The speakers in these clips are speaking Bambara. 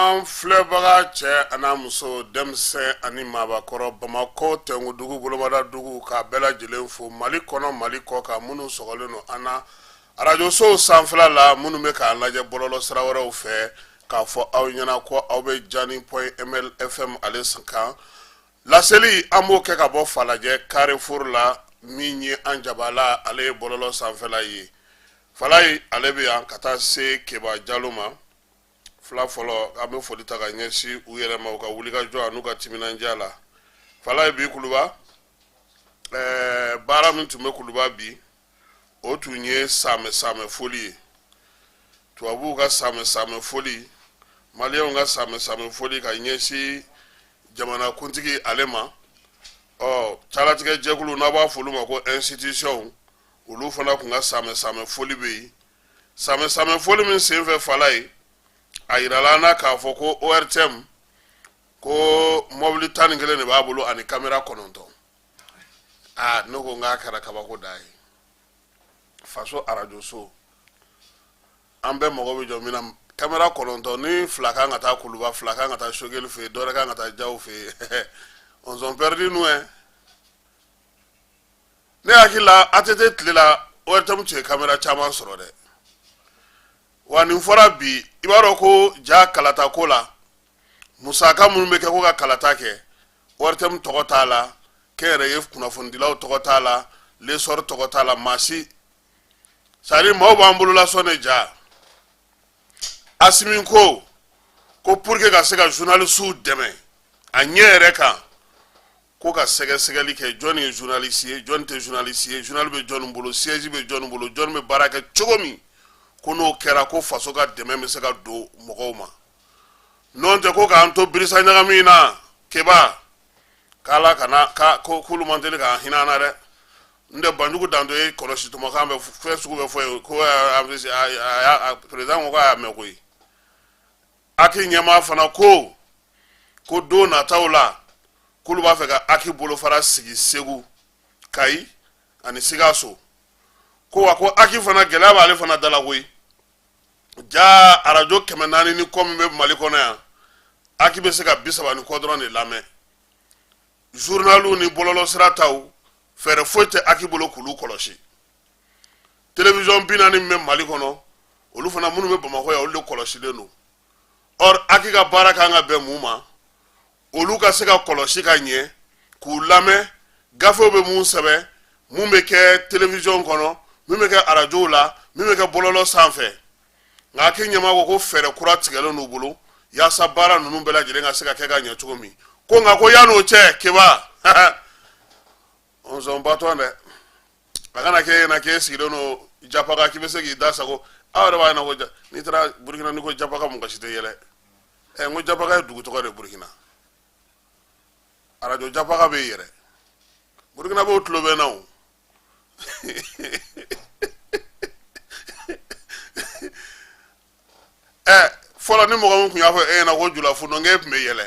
An filɛbaga cɛ ana muso denmisɛn ani maabakɔrɔ Bamakɔ Tɛnkudugu Golomada dugu ka bɛɛ lajɛlen fo Mali kɔnɔ Mali kɔ kan minnu sɔgɔlen don an na arajosow sanfɛla la minnu bɛ k'a lajɛ bɔlɔlɔ sira wɛrɛw fɛ k'a fɔ aw ɲɛna ko aw bɛ Jani.ml FM ale kan laseli an b'o kɛ ka bɔ Falajɛ Carrefour la min ye an jabala ale ye bɔlɔlɔ sanfɛla ye Falaye ale bɛ yan ka taa se Keba Jalo ma fila fɔlɔ an bɛ foli ta ka ɲɛsin u yɛrɛ ma u ka wuli ka jɔ n'u ka timinandiya la Falaye bi Kuluba baara min tun bɛ Kuluba bi o tun ye saamɛ foli ye tubabuw ka saamɛ foli maliyɛnw ka saamɛ foli ka ɲɛsin jamanakuntigi ale ma calatigɛ jɛkulu n'a b'a fɔ olu ma ko institution olu fana tun ka saamɛ foli bɛ yen saamɛ foli min senfɛ Falaye a yirala n'a k'a fɔ ko ORTM ko mobili 11 de b'a bolo ani caméra 9 ne ko nka kɛra kabako da ye faso arajoso an bɛ mɔgɔ bɛ jɔ min na caméra 9 ni fila kan ka taa Kuluba fila kan ka taa Sogɛli fɛ dɔ wɛrɛ kan ka taa Jaw fɛ on sont perdus nous ne hakili la ATT tile la ORTM tun ye caméra caman sɔrɔ dɛ wa nin fɔra bi i b'a dɔn ko ja kalata ko la musaka minnu bɛ kɛ ko ka kalata kɛ ORTM tɔgɔ t'a la kɛnyɛrɛye kunnafonidilaw tɔgɔ t'a la lesɔr tɔgɔ t'a la maasi sari maaw b'an bolola sɔnni ja Asimi ko pour que ka se ka journalistw dɛmɛ a ɲɛ yɛrɛ kan ko ka sɛgɛsɛgɛli kɛ jɔn ye journaliste ye jɔn tɛ journaliste ye journal bɛ jɔn bolo siège bɛ jɔn bolo jɔn bɛ baara kɛ cogo min ko n'o kɛra ko faso ka dɛmɛ bɛ se ka don mɔgɔw ma n'o tɛ ko k'an to birisa ɲagami na Keba k'ala kana ko k'olu man teli k'an hinɛ an na dɛ n tɛ Banjugu Danto ye kɔlɔsi tɔmɔkan bɛ fɛn sugu bɛ fɔ ye ko président ko k'a y'a mɛn koyi Aki ɲɛmaa fana ko don nataw la k'olu b'a fɛ ka Aki bolofara sigi Segu Kayi ani Sikaso ko wa ko Aki fana gɛlɛya b'ale fana dala koyi ja arajo 400 ni kɔ min bɛ Mali kɔnɔ yan Aki bɛ se ka 30 ni kɔ dɔrɔn de lamɛn journalu ni bɔlɔlɔ sira taw fɛrɛ foyi tɛ Aki bolo k'olu kɔlɔsi télévision 40 min bɛ Mali kɔnɔ olu fana minnu bɛ Bamakɔ yan olu de kɔlɔsilen don or Aki ka baara kan ka bɛn mun ma olu ka se ka kɔlɔsi ka ɲɛ k'u lamɛn gafew bɛ mun sɛbɛn mun bɛ kɛ télévision kɔnɔ min bɛ kɛ arajow la min bɛ kɛ bɔlɔlɔ sanfɛ nka Aki ɲɛmaa ko fɛrɛ kura tigɛlen n'u bolo yaasa baara ninnu bɛɛ lajɛlen ka se ka kɛ ka ɲɛ cogo min ko nka ko yan'o cɛ Keba on s'en bat dɛ a kana kɛ ɲɛna k'e sigilen don Japaka k'i bɛ se k'i da sago aw yɛrɛ b'a ɲɛna ko n'i taara Burukina ni ko Japaka mɔgɔ si tɛ yɛlɛ n ko Japaka ye dugu tɔgɔ de Burukina arajo Japaka bɛ yɛrɛ Burukina b'o tulo bɛ na o fɔlɔ ni mɔgɔ min tun y'a fɔ e ɲɛna ko Julafu donc e tun bɛ yɛlɛ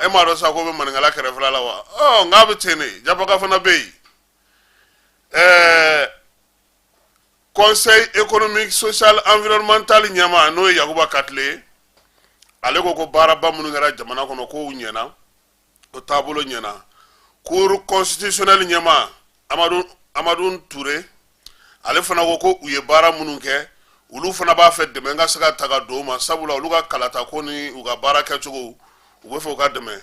e m'a dɔn sa ko bɛ maninkala kɛrɛfɛla la wa nka bɛ ten de Japaka fana bɛ yen Conseil économique social environnemental ɲɛmaa n'o ye Yakuba Katile ye ale ko baaraba minnu kɛra jamana kɔnɔ k'o ɲɛna o taabolo ɲɛna cour constitutionnel ɲɛmaa Amadou Touré ale fana ko u ye baara minnu kɛ olu fana b'a fɛ dɛmɛ ka se ka ta ka don u ma sabula olu ka kalata ko ni u ka baara kɛcogo u bɛ fɛ u ka dɛmɛ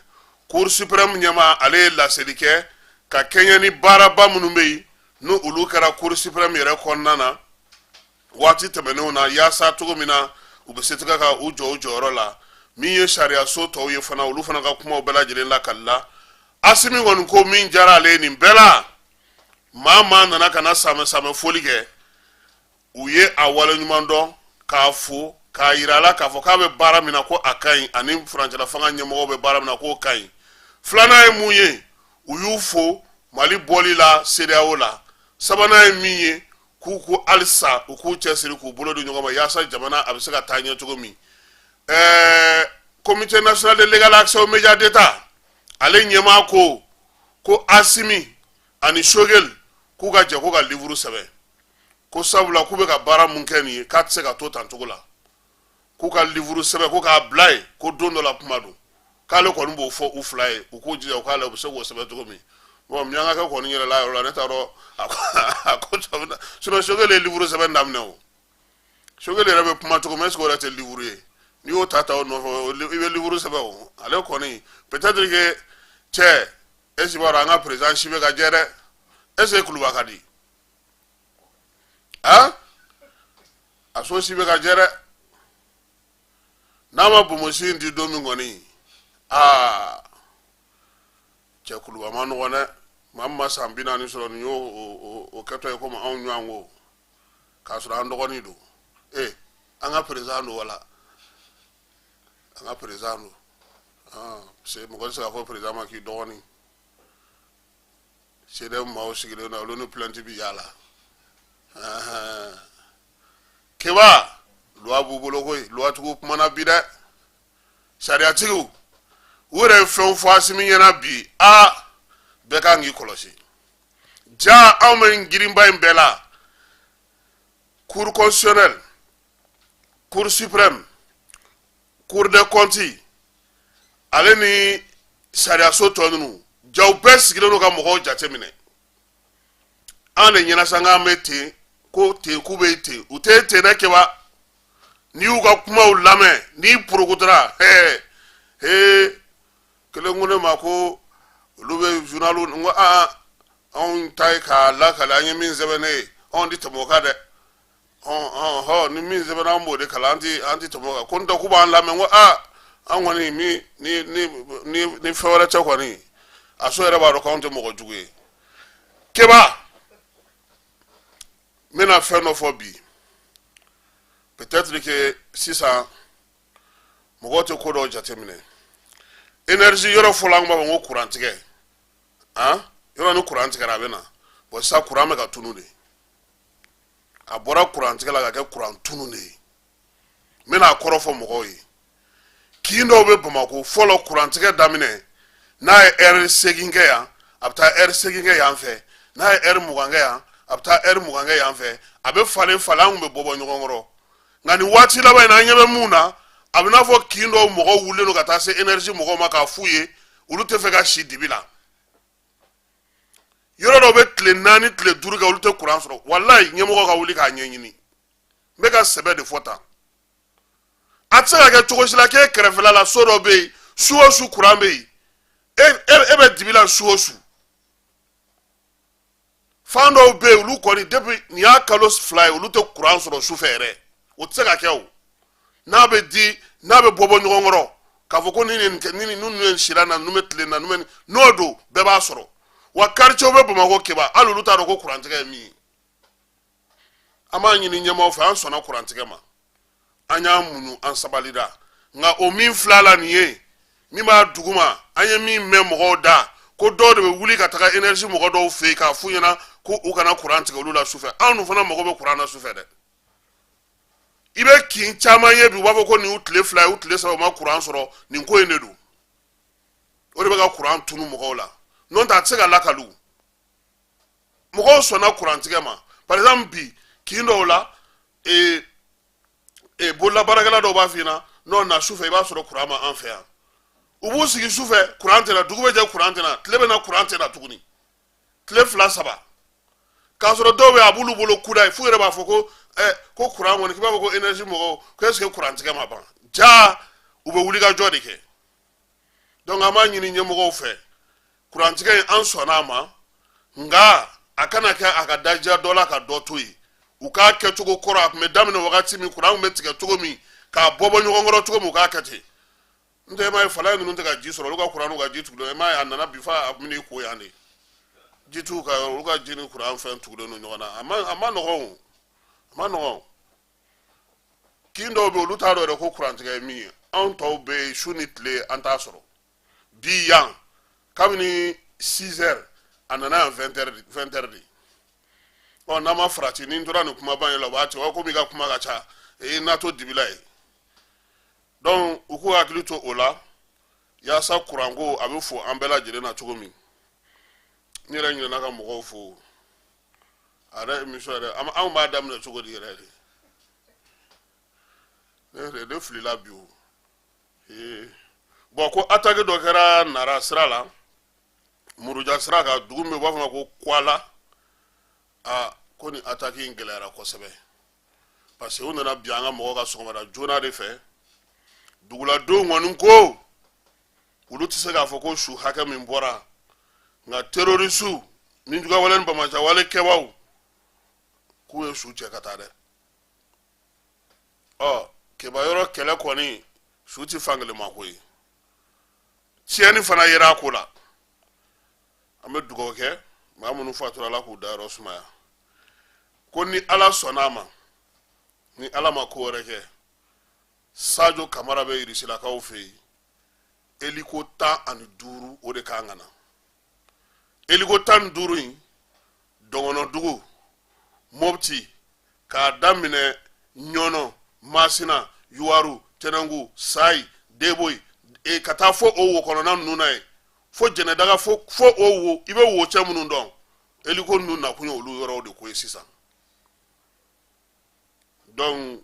cour suprême ɲɛmaa ale ye laseli kɛ ka kɛɲɛ ni baaraba minnu bɛ yen n'o olu kɛra cour suprême yɛrɛ kɔnɔna na waati tɛmɛnenw na yaasa cogo min na u bɛ se ka u jɔ u jɔyɔrɔ la min ye sariya so tɔw ye fana olu fana ka kumaw bɛɛ lajɛlen lakalila Asimi kɔni ko min diyara ale ye nin bɛɛ la maa nana ka na saamɛ foli kɛ u ye a waleɲuman dɔn k'a fo k'a yira a la k'a fɔ k'a bɛ baara min na ko a ka ɲi ani furancɛla fanga ɲɛmɔgɔw bɛ baara min na k'o ka ɲi filanan ye mun ye u y'u fo Mali bɔli la CEDEAO la sabanan ye min ye k'u halisa u k'u cɛsiri k'u bolo di ɲɔgɔn ma yaasa jamana a bɛ se ka taa ɲɛ cogo min Comité national de légal accès aux médias d'État ale ɲɛmaa ko Asimi ani Sogɛli k'u ka jɛ ko ka livre sɛbɛn ko sabula k'u bɛ ka baara mun kɛ nin ye k'a tɛ se ka to tan cogo la k'u ka livre sɛbɛn ko k'a bila yen ko don dɔ la kuma don k'ale kɔni b'o fɔ u fila ye u k'u jija u k'a la u bɛ se k'o sɛbɛn cogo min bon miyankakɛ kɔni yɛlɛla yɔrɔ la ne t'a dɔn a ko sinon Sogɛli ye livre sɛbɛn daminɛ o Sogɛli yɛrɛ bɛ kuma cogo min est ce que o yɛrɛ tɛ livre ye n'i y'o ta o nɔfɛ i bɛ livre sɛbɛn o ale kɔni peut-être que cɛ est ce que b'a dɔn an ka président si bɛ ka jɛ dɛ est ce que kuluba ka di han a so si bɛ ka jɛ dɛ n'a ma bomosi in di don min kɔni aa cɛ kuluba ma nɔgɔn dɛ maa min ma san 40 sɔrɔ nin y'o kɛtɔ ye komi anw ɲɔgɔn ko k'a sɔrɔ an dɔgɔnin don an ka président don wala an ka président don mɔgɔ tɛ se k'a fɔ président ma k'i dɔgɔnin CEDEAO maaw sigilen na olu ni plainte bi yaala keba loi b'u bolo koyi loi tigiw kumana bi dɛ sariyatigiw u yɛrɛ ye fɛnw fɔ Asimi ɲɛna bi bɛɛ kan k'i kɔlɔsi ja anw bɛ girinba in bɛɛ la cour constitutionnelle cour suprême cour des comptes ale ni sariyaso tɔ ninnu jaw bɛɛ sigilen don ka mɔgɔw jateminɛ an de ɲɛna sa k'an bɛ ten ko ten k'u bɛ ten u tɛ ten dɛ keba n'i y'u ka kumaw lamɛn n'i porokotara kelen ko ne ma ko olu bɛ journalu n ko anw ta ye k'a lakale an ye min sɛbɛn ne ye anw tɛ tɛmɛ o kan dɛ ni min sɛbɛnna an b'o de kalan an tɛ tɛmɛ o kan ko n tɛ k'u b'an lamɛn n ko an kɔni ni fɛn wɛrɛ tɛ kɔni a so yɛrɛ b'a dɔn k'anw tɛ mɔgɔ jugu ye keba n bɛna fɛn dɔ fɔ bi peut-être que sisan mɔgɔw tɛ ko dɔw jateminɛ énergie yɔrɔ fɔlɔ an b'a fɔ ko courant tigɛ yɔrɔ ni courant tigɛra a bɛ na bon sisan courant bɛ ka tunu de a bɔra courant tigɛ la ka kɛ courant tunu de ye n bɛna a kɔrɔ fɔ mɔgɔw ye kin dɔw bɛ Bamakɔ fɔlɔ courant tigɛ daminɛ n'a ye heure 8 kɛ yan a bɛ taa heure 8 kɛ yan fɛ n'a ye heure 20 kɛ yan a bɛ taa heure 20 kɛ yan fɛ a bɛ falen falen an tun bɛ bɔ ɲɔgɔn kɔrɔ nka nin waati laban in na an ɲɛ bɛ mun na a bɛ n'a fɔ kin dɔw mɔgɔw wulilen don ka taa se énergie mɔgɔw ma k'a f'u ye olu tɛ fɛ ka si dibi la yɔrɔ dɔw bɛ tile 4 tile 5 kɛ olu tɛ courant sɔrɔ walayi ɲɛmɔgɔ ka wuli k'a ɲɛɲini n bɛ ka sɛbɛ de fɔ tan a tɛ se ka kɛ cogo si la k'e kɛrɛfɛla la so dɔ bɛ yen su o su courant bɛ yen e bɛ dibi la su o su fan dɔw bɛ yen olu kɔni depuis nin y'a kalo 2 ye olu tɛ courant sɔrɔ su fɛ yɛrɛ o tɛ se ka kɛ o n'a bɛ bɔ ɲɔgɔn kɔrɔ k'a fɔ ko ninnu sira na ninnu bɛ tile na n'o don bɛɛ b'a sɔrɔ wa quartier bɛ Bamakɔ keba hali olu t'a dɔn ko courant tigɛ ye min ye an b'a ɲini ɲɛmaaw fɛ an sɔnna courant tigɛ ma an y'an muɲu an sabalira nka o min filɛ la nin ye min b'a duguma an ye min mɛn mɔgɔw da ko dɔw de bɛ wuli ka taga énergie mɔgɔ dɔw fɛ yen k'a f'u ɲɛna ko u kana courant tigɛ olu la sufɛ anw dun fana mago bɛ courant na sufɛ dɛ i bɛ kin caman ye bi u b'a fɔ ko nin y'u tile 2 ye u tile 3 u ma courant sɔrɔ nin ko in de don o de bɛ ka courant tunu mɔgɔw la n'o tɛ a tɛ se ka lakali mɔgɔw sɔnna courant tigɛ ma par exemple bi kin dɔw la bololabaarakɛla dɔw b'a f'i ɲɛna n'o na sufɛ i b'a sɔrɔ courant ma an fɛ yan u b'u sigi sufɛ courant tɛ na dugu bɛ jɛ courant tɛ na tile bɛ na courant tɛ na tuguni tile 2 3 k'a sɔrɔ dɔw bɛ yen a b'olu bolo kuda ye f'u yɛrɛ b'a fɔ ko courant kɔni k'i b'a fɔ ko énergie mɔgɔw ko est ce que courant tigɛ ma ban ja u bɛ wuli ka jɔ de kɛ donc an b'a ɲini ɲɛmɔgɔw fɛ courant tigɛ in an sɔnna a ma nka a kana kɛ a ka dajiya dɔ la ka dɔ to yen u k'a kɛcogo kɔrɔ a tun bɛ daminɛ wagati min courant tun bɛ tigɛ cogo min k'a bɔ ɲɔgɔn kɔrɔ cogo min u k'a kɛ ten n tɛ e m'a ye fala ninnu tɛ ka ji sɔrɔ olu ka courant n'u ka ji tugulen e m'a ye a nana bi f'a bɛna i ko yan de ji t'u ka olu ka ji ni courant fɛn tugulen don ɲɔgɔn na a ma nɔgɔn kin dɔw bɛ olu t'a dɔn yɛrɛ ko courant tigɛ ye min ye anw tɔw bɛ yen su ni tile an t'a sɔrɔ bi yan kabini 6 heures a nana yan 20 heures de n'an ma farati ni n tora nin kumaba in la o b'a cɛ komi i ka kuma ka ca n'a to dibila ye donc u k'u hakili to o la yaasa courant ko a bɛ fɔ an bɛɛ lajɛlen na cogo min n yɛrɛ ɲinɛna ka mɔgɔw fo a yɛrɛ émission yɛrɛ anw b'a daminɛ cogo di yɛrɛ de de filila bi o bon ko attaque dɔ kɛra nara sira la muruja sira kan dugu min b'a fɔ ma ko Kuala ko ni attaque in gɛlɛyara kosɛbɛ parce que u nana bi an ka mɔgɔ ka sɔgɔmada joona de fɛ duguladenw kɔni ko olu tɛ se k'a fɔ ko su hakɛ min bɔra nka terrorisiw ni jugawale ni bamajawale kɛbaaw k'u ye su cɛ ka taa dɛ kebayɔrɔ kɛlɛ kɔni su tɛ fankelen ma ko ye tiɲɛni fana yera a ko la an bɛ dugawu kɛ maa minnu fatura Ala k'u dayɔrɔ sumaya ko ni Ala sɔnn'a ma ni Ala ma ko wɛrɛ kɛ Sadio Kamara bɛ Irisilakaw fɛ yen eliko 15 o de kan ka na eliko 15 in Dɔngɔnɔdugu Mopti k'a daminɛ Ɲɔnɔ Masina Yuwaru Tɛnɛngu Sayi Deboyi ka taa fo o wo kɔnɔna ninnu na ye fo Jɛnɛdaga fo o wo i bɛ wo cɛ minnu dɔn eliko ninnu nakun ye olu yɔrɔw de ko ye sisan donc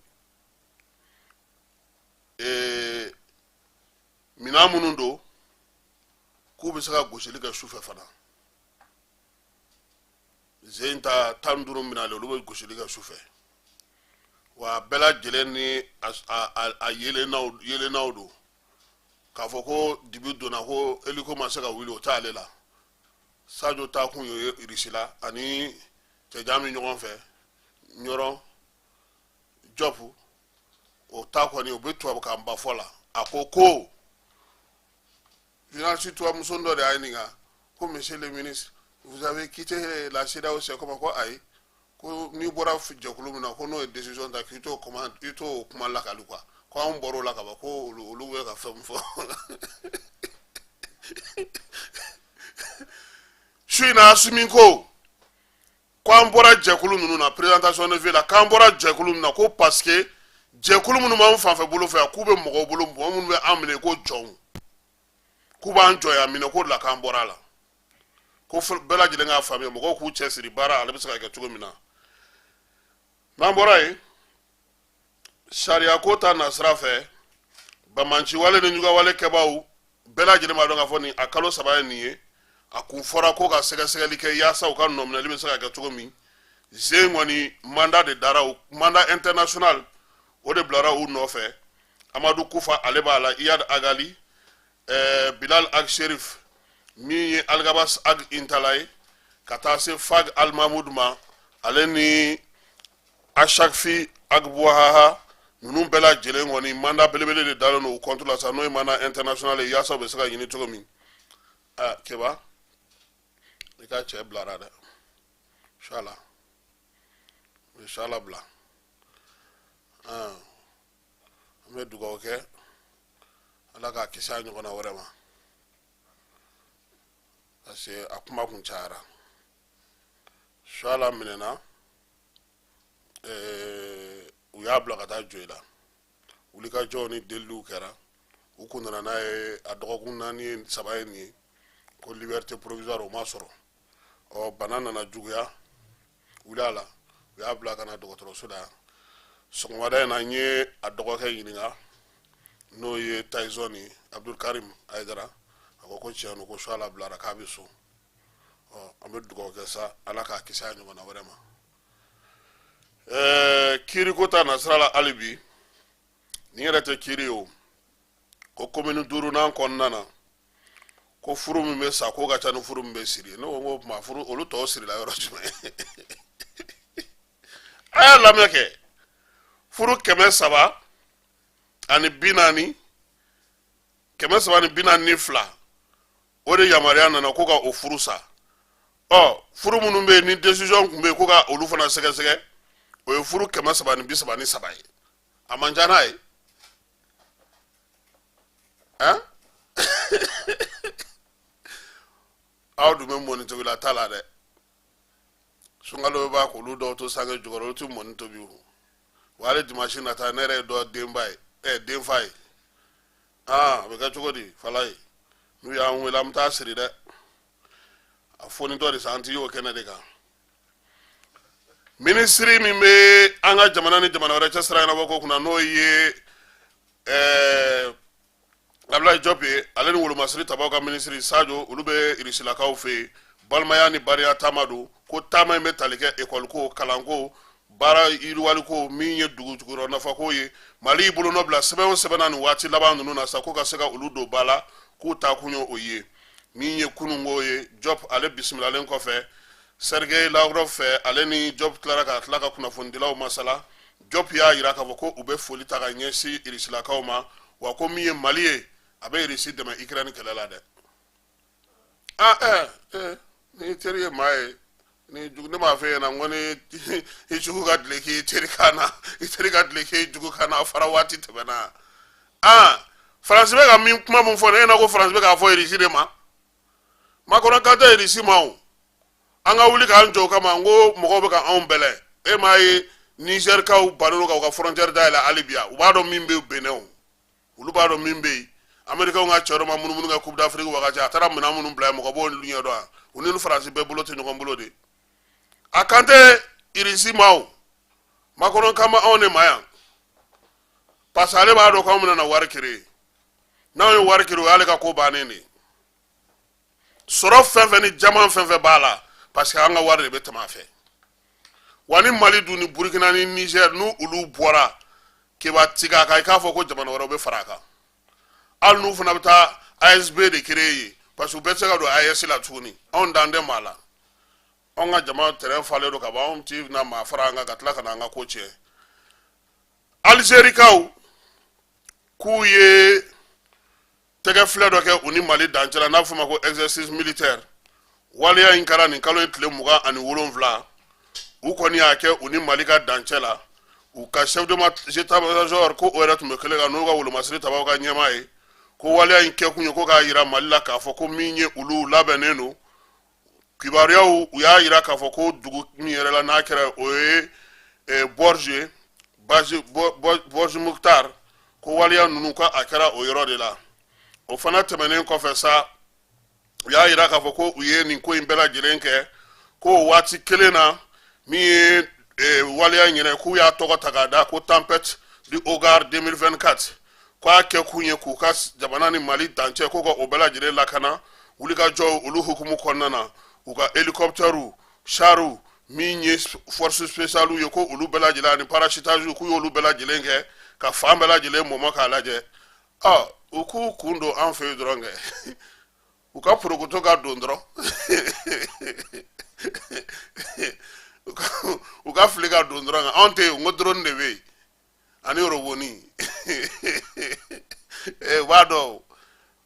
minɛn minnu don k'u bɛ se ka gosili kɛ sufɛ fana zen ta 15 minalen olu bɛ gosili kɛ sufɛ wa bɛɛ lajɛlen ni a yelennaw don k'a fɔ ko dibi donna ko eliko ma se ka wuli o t'ale la Sadio ta kun ye Irisila ani cɛjan min ɲɔgɔn fɛ Ɲɔrɔ Jɔpu o ta kɔni o bɛ tubabukan ba fɔ la a ko journaliste tubabumuso dɔ de y'a ɲininka ko monsieur le ministre vous avez quitté la CEDEAO c'est comment ko ayi ko n'i bɔra jɛkulu min na ko n'o ye décision ta k'i t'o kuma lakali quoi ko anw bɔr'o la ka ban ko olu bɛ ka fɛn min fɔ su in na Asimi ko an bɔra jɛkulu ninnu na présentation de vie la k'an bɔra jɛkulu ninnu na ko parce que jɛkulu minnu b'an fanfɛ bolo fɛ k'u bɛ mɔgɔw bolo mɔgɔ minnu bɛ an minɛ ko jɔnw k'u b'an jɔ yan minɛ ko de la k'an bɔra la ko bɛɛ lajɛlen k'a faamuya mɔgɔw k'u cɛsiri baara ale bɛ se ka kɛ cogo min na n'an bɔra yen sariya ko ta nasira fɛ bamanciwale ni jugawale kɛbaaw bɛɛ lajɛlen b'a dɔn k'a fɔ nin a kalo 3 ye nin ye a kun fɔra ko ka sɛgɛsɛgɛli kɛ yaasa u ka nɔminɛli bɛ se ka kɛ cogo min zen kɔni mandat de dara u mandat international o de bilara u nɔfɛ Amadu Kufa ale b'a la Iyad Agali Bilal Ag Sherif min ye Algabas Ag Intala ye ka taa se Fag Al Mahmoud ma ale ni Ashakfi Ag Buahaha ninnu bɛɛ lajɛlen kɔni mandat belebele de dalen don u compte la sa n'o ye mandat international ye yaasa u bɛ se ka ɲini cogo min Keba i ka cɛ bilara dɛ inshallah bila an bɛ dugawu kɛ Ala k'a kisi a ɲɔgɔnna wɛrɛ ma parce que a kuma kun cayara inshallah minɛna u y'a bila ka taa jɔ i la wulikajɔw ni deliliw kɛra u kun nana n'a ye a dɔgɔkun 4 3 ye nin ye ko liberté provisoire o ma sɔrɔ bana nana juguya wul'a la u y'a bila ka na dɔgɔtɔrɔso la sɔgɔmada in na n ye a dɔgɔkɛ ɲininka n'o ye Tyson ye Abdul Karim Aidara a ko tiɲɛ don ko inshallah bilara k'a bɛ so an bɛ dugawu kɛ sa Ala k'a kisi a ɲɔgɔnna wɛrɛ ma kiiri ko ta nasira la hali bi nin yɛrɛ tɛ kiiri ye o ko commune 5nan kɔnɔna na ko furu min bɛ sa ko ka ca ni furu min bɛ siri ne ko n ko tuma furu olu tɔw sirila yɔrɔ jumɛn a y'a lamɛn kɛ furu 342 342 o de yamaruya nana ko ka o furu sa furu minnu bɛ yen ni décision tun bɛ yen ko ka olu fana sɛgɛsɛgɛ o ye furu 333 ye a man ca n'a ye aw dun bɛ mɔni tobi la t'a la dɛ sunkalo b'a k'olu dɔw to sange jukɔrɔ olu tɛ mɔni tobi o wa hali dimanche nata ne yɛrɛ ye dɔ denba ye denfa ye a bɛ kɛ cogo di fala ye n'u y'an wele an bɛ taa siri dɛ a fonitɔ de sa an tɛ y'o kɛnɛ de kan minisiri min bɛ an ka jamana ni jamana wɛrɛ cɛ sira ɲɛnabɔ ko kunna n'o ye Jope ale ni wolo masiri tabaw ka ministre Sadio olu be irisilakaw fe balmaya ni bariya tamado ko tama me talike école ko kalanko bara yiriwali ko min ye dugu juguro nafa ko ye Mali bolo no bla sɛbɛn sɛbɛnna ni waati laban ninnu na sa ko ka se ka olu do bala k'u ta kunyo o ye min ye kunungo ye Job ale bisimilalen kɔfɛ Sergei Lavrov fɛ ale ni Job tilara ka tila ka kunnafonidilaw masala Job y'a yira k'a fɔ ko u bɛ foli ta ka ɲɛsin irisilakaw ma wa ko min ye Mali ye a bɛ irisi dɛmɛ Ukraine kɛlɛ la dɛ ni teri ye maa ye ni jugu ne m'a fɛ yen na n ko ni i jugu ka dileki i teri kan na i teri ka dileki i jugu kan na a fara waati tɛmɛna Faransi bɛ ka min kuma min fɔ ne ɲɛna ko Faransi bɛ k'a fɔ irisi de ma Macron kan tɛ irisi ma o an ka wuli k'an jɔ o kama n ko mɔgɔw bɛ ka anw bɛlɛ e m'a ye Niger kaw balolo ka u ka frontière dayɛlɛ hali bi u b'a dɔn min bɛ Benin o olu b'a dɔn min bɛ yen Américains ka cɛ dɔ ma munumunu ka Coupe d'Afrique wagati a taara minɛn minnu bila yen mɔgɔ b'o ɲɛ dɔn u ni Faransi bɛɛ bolo tɛ ɲɔgɔn bolo de a kan tɛ irisi ma o Macron kan bɛ anw de ma yan parce que ale b'a dɔn k'anw bɛna wari créer n'anw ye wari créer o y'ale ka ko bannen de ye sɔrɔ fɛn fɛn ni jama fɛn fɛn b'a la parce que an ka wari de bɛ tɛmɛ a fɛ wa ni Mali dun ni Burkina ni Niger n'u olu bɔra k'eba tigɛ a kan i k'a fɔ ko jamana wɛrɛw bɛ fara a kan hali n'u fana bɛ taa ASB de créer yen parce que u bɛɛ tɛ se ka don AES la tuguni anw dan tɛ maa la anw ka jama terrain falen don ka ban anw ti na maa fara an kan ka tila ka na an ka ko tiɲɛ Algérikaw k'u ye tɛgɛ filɛ dɔ kɛ u ni Mali dancɛ la n'a fɔ ma ko exercice militaire waleya in kɛra nin kalo ye tile 27 u kɔni y'a kɛ u ni Mali ka dancɛ la u ka chef d'état-major ko o yɛrɛ tun bɛ kelen kan n'u ka wolomasiri tabaw ka ɲɛmaa ye ko waleya in kɛ kun ye ko k'a yira Mali la k'a fɔ ko min ye olu labɛnnen don kibaruyaw u y'a yira k'a fɔ ko dugu min yɛrɛ la n'a kɛra o ye Borj Muktar ko waleya ninnu ka a kɛra o yɔrɔ de la o fana tɛmɛnen kɔfɛ sa u y'a yira k'a fɔ ko u ye nin ko in bɛɛ lajɛlen kɛ ko waati kelen na min ye waleya ɲinɛ k'u y'a tɔgɔ ta k'a da ko tempête du Hogar 2024 k'a kɛ kun ye k'u ka jamana ni Mali dancɛ ko ka o bɛɛ lajɛlen lakana wulikajɔ olu hukumu kɔnɔna na u ka hélicoptère char min ye force spéciale ye ko olu bɛɛ lajɛlen ani parachutage k'u y'olu bɛɛ lajɛlen kɛ ka fan bɛɛ lajɛlen mɔmɔ k'a lajɛ u k'u kun don an fɛ yen dɔrɔn kɛ u ka porokoto ka don dɔrɔn u ka fili ka don dɔrɔn anw tɛ yen n ko drone de bɛ yen ani oroboni u b'a dɔn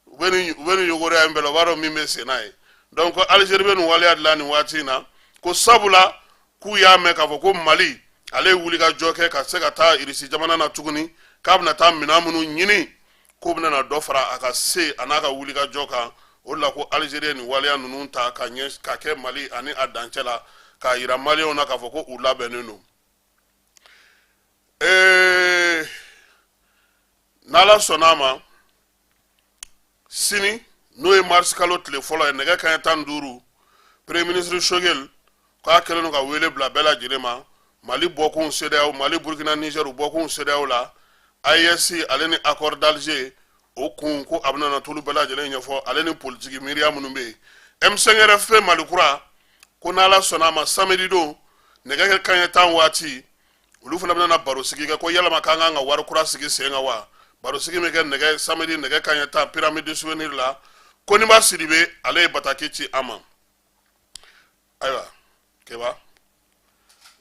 u bɛ nin yogoriya in bɛɛ la u b'a dɔn min bɛ sen n'a ye donc Algérie bɛ nin waleya dilan nin waati in na ko sabula k'u y'a mɛn k'a fɔ ko Mali ale ye wulikajɔ kɛ ka se ka taa irisi jamana na tuguni k'a bɛna taa minɛn minnu ɲini k'o bɛna na dɔ fara a ka se a n'a ka wulikajɔ kan o de la ko Algérie nin waleya ninnu ta ka kɛ Mali ani a dancɛ la k'a yira Maliyɛnw na k'a fɔ ko u labɛnnen don n'Ala sɔnn'a ma sini n'o ye mars kalo tile fɔlɔ ye nɛgɛ kanɲɛ 15 premier ministre Choguel k'a kɛlen don ka wele bila bɛɛ lajɛlen ma Mali bɔkun CEDEAO Mali Burkina Niger bɔkun CEDEAO la AES ale ni accord d'Alger o kun ko a bɛna na t'olu bɛɛ lajɛlen ɲɛfɔ ale ni politique miiriya minnu bɛ yen M5 RFP Malikura ko n'Ala sɔnn'a ma samedi don nɛgɛ kanɲɛ 10 waati olu fana bɛna na baro sigi kɛ ko yalama k'an kan ka wari kura sigi sen kan wa baro sigi bɛ kɛ samedi nɛgɛ kanɲɛ 10 pyramide du souvenir la Koniba Sidibe ale ye bataki ci a ma ayiwa Keba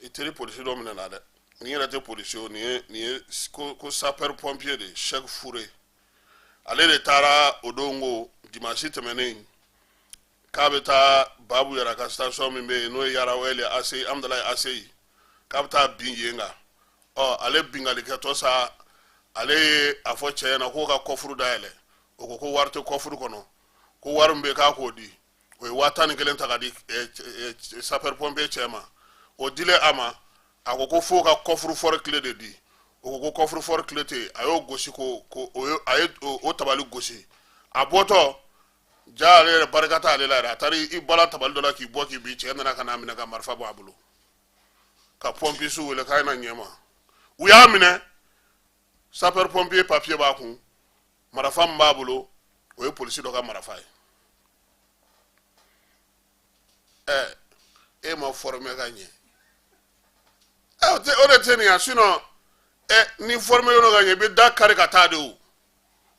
i teri polisi dɔ minɛ na dɛ nin yɛrɛ tɛ polisi o nin ye ko sapeur pompier de Cheikh Foure ale de taara o don ko dimanche tɛmɛnen k'a bɛ taa Babu Yara ka station min bɛ yen n'o ye Yarawele Amdalayi Aseyi k'a bɛ taa bin yen kan ale bingalikɛtɔ sa ale ye a fɔ cɛ ɲɛna k'o ka kɔfuru dayɛlɛ o ko wari tɛ kɔfuru kɔnɔ ko wari min bɛ k'a k'o di o ye 11,000 ta ka di sapeur pompier cɛ ma o dilen a ma a ko f'o ka kɔfuru fɔri clé de di o ko kɔfuru fɔri clé tɛ yen a y'o gosi a ye o tabali gosi a bɔtɔ ja ale yɛrɛ barika t'ale la yɛrɛ a taara i bala tabali dɔ la k'i bɔ k'i bin cɛ nana ka n'a minɛ ka marifa bɔ a bolo ka pompiers wele k'a na ɲɛma u y'a minɛ sapeur pompier papier b'a kun marifa min b'a bolo o ye polisi dɔ ka marifa ye e ma former ka ɲɛ o de tɛ nin ya sinon ni former yɔrɔ ka ɲɛ i bɛ da kari ka taa de o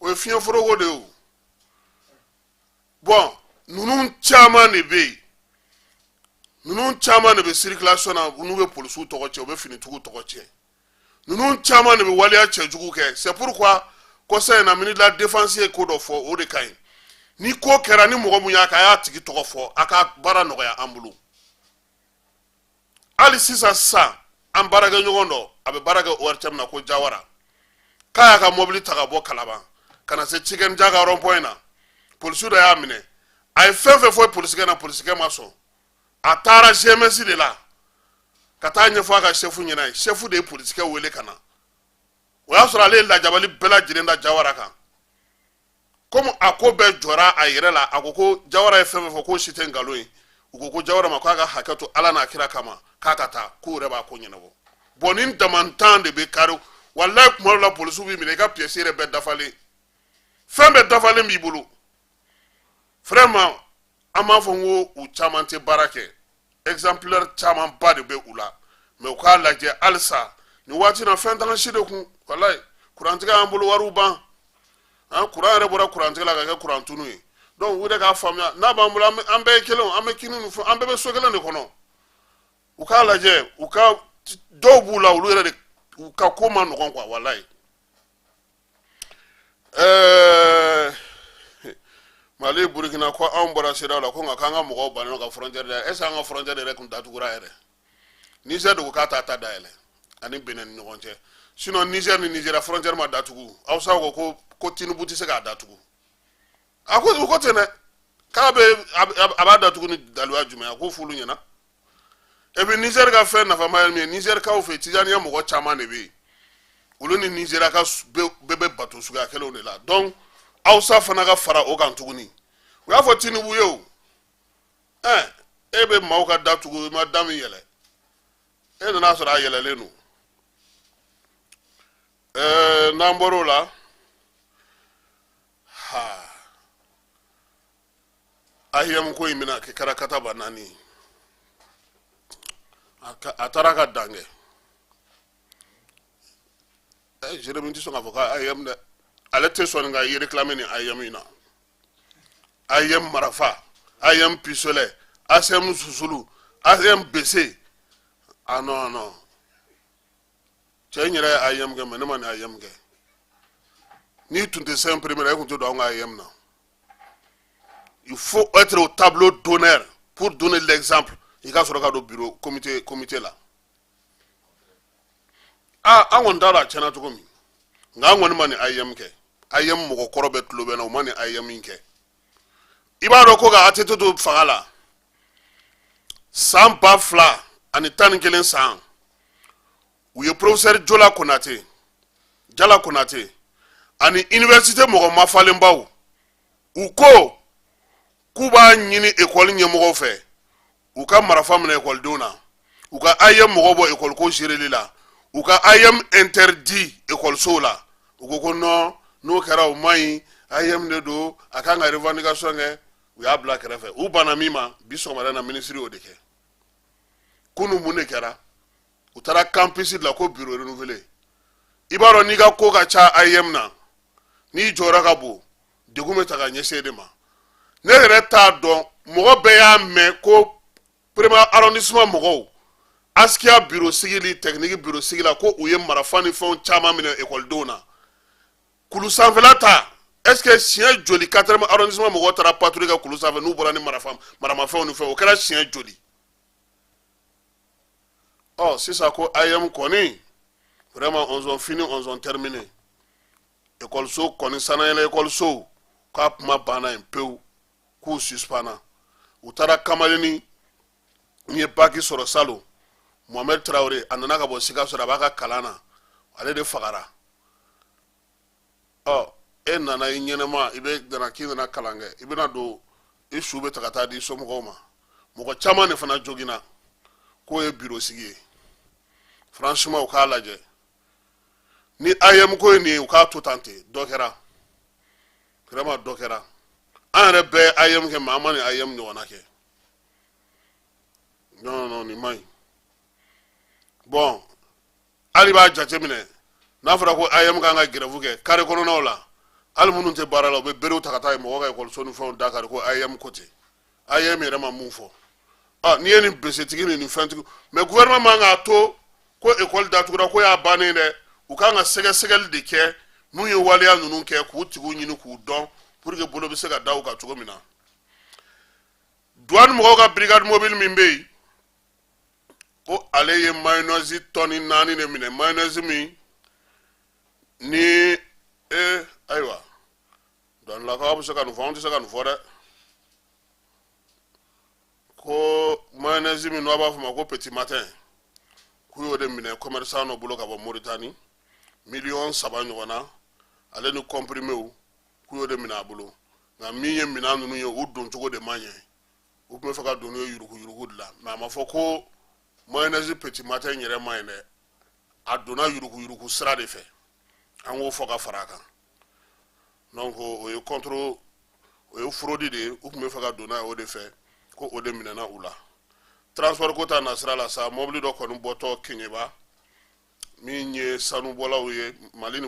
ye fiɲɛ foroko de o bon ninnu caman de bɛ yen ninnu caman de bɛ circulation na n'u bɛ polisiw tɔgɔ cɛ u bɛ finitigiw tɔgɔ cɛ ninnu caman de bɛ waleya cɛjugu kɛ c'est pourquoi kɔsa in na ministre de la défense ye ko dɔ fɔ o de ka ɲi ni ko kɛra ni mɔgɔ mun y'a kɛ a y'a tigi tɔgɔ fɔ a ka baara nɔgɔya an bolo hali sisan an baarakɛɲɔgɔn dɔ a bɛ baara kɛ ORTM na ko Jawara k'a y'a ka mobili ta ka bɔ Kalaban ka na se Cikɛnija ka rond point na polisiw dɔ y'a minɛ a ye fɛn fɛn fɔ polisikɛ na polisikɛ ma sɔn a taara GMS de la ka taa ɲɛfɔ a ka chef ɲɛna chef de ye polisikɛ wele ka na o y'a sɔrɔ ale ye lajabali bɛɛ lajɛlen da Jawara kan comme a ko bɛɛ jɔra a yɛrɛ la a ko Jawara ye fɛn fɛn fɔ k'o si tɛ nkalon ye u ko Jawara ma k'a ka hakɛ to Ala n'a kira kama k'a ka taa k'u yɛrɛ b'a ko ɲɛnabɔ bon ni damantan de bɛ kari walayi kuma dɔ la polisiw b'i minɛ i ka pièce yɛrɛ bɛɛ dafalen fɛn bɛɛ dafalen b'i bolo vraiment an b'a fɔ n ko u caman tɛ baara kɛ exemplaire caman ba de bɛ u la mais u k'a lajɛ halisa nin waati na fɛn t'an si de kun walayi kurantigɛ y'an bolo wariw ban kuran yɛrɛ bɔra kurantigɛ la ka kɛ kurantunu ye donc u de k'a faamuya n'a b'an bolo an bɛɛ ye kelen an bɛ kini nin fɔ an bɛɛ bɛ so kelen de kɔnɔ u k'a lajɛ u ka dɔw b'u la olu yɛrɛ de u ka ko ma nɔgɔn quoi walayi Mali Burkina ko anw bɔra CEDEAO la ko nka k'an ka mɔgɔw bannen ka frontière dayɛlɛ est-ce que an ka frontière yɛrɛ tun datugura yɛrɛ Niger de ko k'a t'a ta dayɛlɛ ani Benin ni ɲɔgɔn cɛ sinon Niger ni Nigeria frontière ma datugu Hausaw ko Tinubu tɛ se k'a datugu a ko u ko ten dɛ k'a a b'a datugu ni daluya jumɛn a ko f'olu ɲɛna et puis Niger ka fɛn nafama ye min ye Niger kaw fɛ Tijaniya mɔgɔ caman de bɛ yen olu ni Nigeria ka bɛɛ bɛ bato suguya kelenw de la donc Hausa fana ka fara o kan tuguni u y'a fɔ Tinubu ye o e bɛ maaw ka datugu i ma da min yɛlɛ e nana sɔrɔ a yɛlɛlen don n'an bɔr'o la AIM ko in bɛna kɛ kɛra kataba 4 ye a taara ka dan kɛ Jérémie tɛ sɔn k'a fɔ ko AIM dɛ ale tɛ sɔn ka i réclamer ni AIM in na AIM Marafa AIM Pistolet ACM Susulu AIM BC non cɛ in yɛrɛ ye AIM kɛ mais ne ma ni AIM kɛ n'i tun tɛ s'imprimer e tun tɛ don anw ka AIM na il faut être au tableau d'honneur pour donner l'exemple i ka sɔrɔ ka don bureau comité la an kɔni t'a dɔn a tiɲɛna cogo min nka an kɔni ma ni AIM kɛ AIM mɔgɔ kɔrɔ bɛ tulo bɛ na u ma ni AIM in kɛ i b'a dɔn ko ka ATT to fanga la san 2011 san u ye professeur Jala Konate ani université mɔgɔ mafalenbaw u ko k'u b'a ɲini école ɲɛmɔgɔw fɛ u ka marifa minɛ écoledenw na u ka AIM mɔgɔ bɔ école ko géreli la u ka AIM interdit écolesow la u ko non n'o kɛra o man ɲi AIM de don a kan ka revendication kɛ u y'a bila kɛrɛfɛ u banna min ma bi sɔgɔmada na ministre y'o de kɛ kunu mun de kɛra u taara campus la ko bureau renouvelé i b'a dɔn n'i ka ko ka ca AIM na n'i jɔra ka bon degun bɛ ta ka ɲɛsin e de ma ne yɛrɛ t'a dɔn mɔgɔ bɛɛ y'a mɛn ko premier arrondissement mɔgɔw Askia bureau sigili technique bureau sigila ko u ye marifa ni fɛnw caman minɛ écoledenw na kulu sanfɛla ta est-ce que siɲɛ joli 4e arrondissement mɔgɔw taara patrouille kɛ kulu sanfɛ n'u bɔra ni maramafɛnw ni fɛnw o kɛra siɲɛ joli sisan ko AIM kɔni vraiment on ont fini on ont terminé écoleso kɔni sanayɛlɛ écoleso k'a kuma banna yen pewu k'u suspendra u taara Kamalenni n ye baki sɔrɔ salon Mohamed Traoré a nana ka bɔ Sikaso a b'a ka kalan na ale de fagara e nana i ɲɛnɛma i bɛ nana k'i nana kalan kɛ i bɛna don i su bɛ ta ka taa di somɔgɔw ma mɔgɔ caman de fana joginna k'o ye bureau sigi ye franchement u k'a lajɛ ni AIM ko ye nin ye u k'a to tan ten dɔ kɛra vraiment dɔ kɛra an yɛrɛ bɛɛ ayem kɛ maa ma ni ayem ɲɔgɔnna kɛ non nin man ɲi bon hali b'a jateminɛ n'a fɔra ko ayem kan ka grève kɛ carré kɔnɔnaw la hali minnu tɛ baara la u bɛ berew ta ka taa mɔgɔ ka ekɔliso ni fɛnw da kari ko ayem ko ten ayem yɛrɛ ma mun fɔ n'i ye nin besetigi ni nin fɛntigi mais gouvernement man k'a to ko ekɔli datugura ko y'a bannen dɛ u kan ka sɛgɛsɛgɛli de kɛ n'u ye waleya ninnu kɛ k'u tigiw ɲini k'u dɔn pour que bolo bɛ se ka da u kan cogo min na douane mɔgɔw ka brigade mobile min bɛ yen ko ale ye mayonnaise tɔni 4 de minɛ mayonnaise min ni ayiwa douanelakaw bɛ se ka nin fɔ anw tɛ se ka nin fɔ dɛ ko mayonnaise min n'aw b'a fɔ ma ko petit matin k'u y'o de minɛ commerçant dɔ bolo ka bɔ Moritani 3 millions ɲɔgɔnna ale ni comprimés k'u y'o de minɛ a bolo nka min ye minɛn ninnu ye u don cogo de man ɲɛ u tun bɛ fɛ ka don n'u ye yurugu-yurugu de la mais a ma fɔ ko mayonnaise petit matin yɛrɛ man ɲi dɛ a donna yurugu-yurugu sira de fɛ an k'o fɔ ka fara a kan donc o ye contrôle o ye fraude de ye u tun bɛ fɛ ka don n'a ye o de fɛ ko o de minɛna u la transport ko ta nasira la sa mobili dɔ kɔni bɔtɔ Keɲeba min ye sanubɔlaw ye Mali ni